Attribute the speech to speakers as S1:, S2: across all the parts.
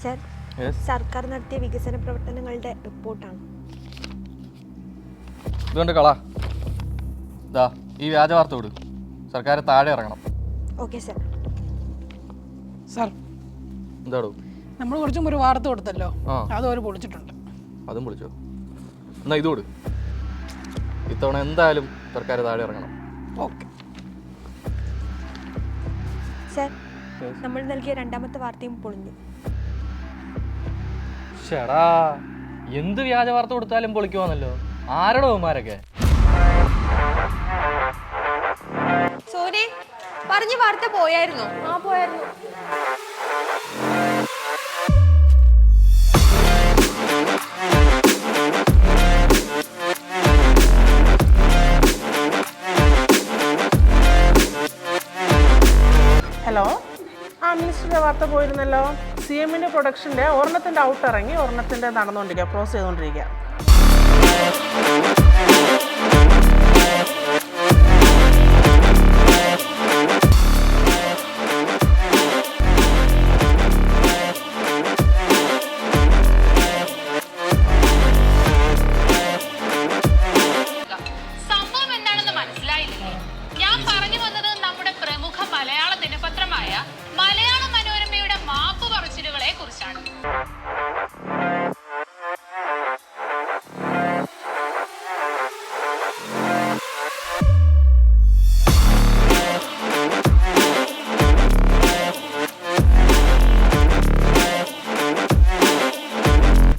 S1: Sir, സർക്കാർ നടത്തിയ വികസന പ്രവർത്തനങ്ങളുടെ റിപ്പോർട്ടാണ്.
S2: ഇതുകൊണ്ട് കളാ ഈ വ്യാജ വാർത്ത വിടും. സർക്കാർ താഴെ ഇറങ്ങണം.
S1: Okay sir.
S3: സർ,
S2: എന്താടോ
S3: നമ്മൾ കുറച്ചും ഒരു വാർത്ത കൊടുത്തല്ലോ, അത് അവർ പൊളിച്ചിട്ടുണ്ട്.
S2: അതും പൊളിച്ചോ? എന്നാ ഇത് കൊടു. ഇത്തവണ എന്തായാലും സർക്കാർ താഴെ ഇറങ്ങണം.
S3: ഓക്കെ
S1: സർ, നമ്മൾ നൽകിയ രണ്ടാമത്തെ വാർത്തയും പൊളിഞ്ഞു.
S2: ഷടാ, എന്ത് വ്യാജ വാർത്ത കൊടുത്താലും പൊളിക്കുവാന്നല്ലോ. ആരുടെ ബഹുമാരൊക്കെ
S1: സോനെ പറഞ്ഞ വാർത്ത പോയായിരുന്നോ? പോയായിരുന്നു.
S4: ഹലോ, മിനിസ്റ്ററുടെ വാർത്ത പോയിരുന്നല്ലോ. CMന്റെ പ്രൊഡക്ഷൻ്റെ ഒരെണ്ണത്തിൻ്റെ ഔട്ട് ഇറങ്ങി, ഒരെണ്ണത്തിൻ്റെ നടന്നുകൊണ്ടിരിക്കുക, ക്രോസ് ചെയ്തുകൊണ്ടിരിക്കുക.
S5: സംഭവം എന്താണെന്ന് മനസ്സിലായില്ലേ? ഞാൻ പറഞ്ഞു വന്നത് നമ്മുടെ പ്രമുഖ മലയാള ദിനപത്രമായ മലയാള മനോരമയുടെ മാപ്പ് പറച്ചിലുകളെ കുറിച്ചാണ്.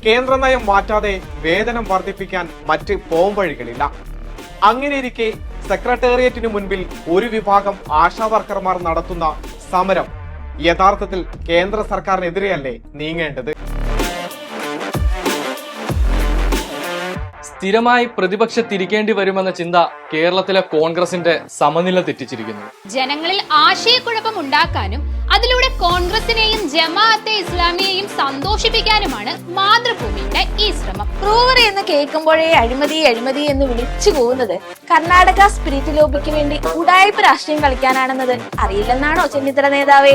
S6: കേന്ദ്ര നയം മാറ്റാതെ വേതനം വർദ്ധിപ്പിക്കാൻ മറ്റ് പോംവഴികളില്ല. അങ്ങനെയിരിക്കെ സെക്രട്ടേറിയറ്റിനു മുൻപിൽ ഒരു വിഭാഗം ആശാ വർക്കർമാർ നടത്തുന്ന സമരം യഥാർത്ഥത്തിൽ കേന്ദ്ര സർക്കാരിനെതിരെയല്ലേ നീങ്ങേണ്ടത്?
S2: സ്ഥിരമായി പ്രതിപക്ഷത്തിരിക്കേണ്ടി വരുമെന്ന ചിന്ത കേരളത്തിലെ കോൺഗ്രസിന്റെ സമനില തെറ്റിച്ചിരിക്കുന്നു.
S5: ജനങ്ങളിൽ ആശയക്കുഴപ്പം ഉണ്ടാക്കാനും അതിലൂടെ കോൺഗ്രസിനെയും ജമാഅത്തെ ഇസ്ലാമിയെയും സന്തോഷിപ്പിക്കാനുമാണ് മാതൃഭൂമിയുടെ ഈ ശ്രമം.
S7: ക്രൂവർ എന്ന് കേൾക്കുമ്പോഴേ അഴിമതി അഴിമതി എന്ന് വിളിച്ചു പോകുന്നത് കർണാടക സ്പിരിറ്റ് ലോബിക്ക് വേണ്ടി ഉടായ്പ രാഷ്ട്രീയം കളിക്കാനാണെന്നത് അറിയില്ലെന്നാണോ ചെന്നിത്തല നേതാവേ?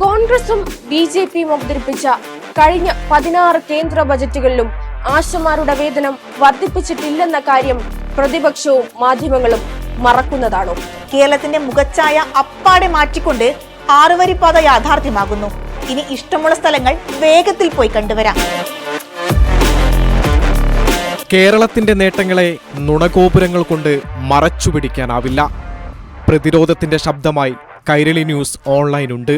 S7: കോൺഗ്രസും BJPയും അവതരിപ്പിച്ച കഴിഞ്ഞ 16 കേന്ദ്ര ബജറ്റുകളിലും ആശമാരുടെ വേതനം വർദ്ധിപ്പിച്ചിട്ടില്ലെന്ന കാര്യം പ്രതിപക്ഷവും മാധ്യമങ്ങളും മറക്കുന്നതാണോ?
S8: കേരളത്തിന്റെ മുഖച്ഛായ അപ്പാടെ മാറ്റിക്കൊണ്ട് 6 വരിപ്പാത യാഥാർത്ഥ്യമാകുന്നു. ഇനി ഇഷ്ടമുള്ള സ്ഥലങ്ങൾ വേഗത്തിൽ പോയി കണ്ടുവരാം.
S6: കേരളത്തിന്റെ നേട്ടങ്ങളെ നുണഗോപുരങ്ങൾ കൊണ്ട് മറച്ചുപിടിക്കാനാവില്ല. പ്രതിരോധത്തിന്റെ ശബ്ദമായി കൈരളി ന്യൂസ് ഓൺലൈൻ ഉണ്ട്.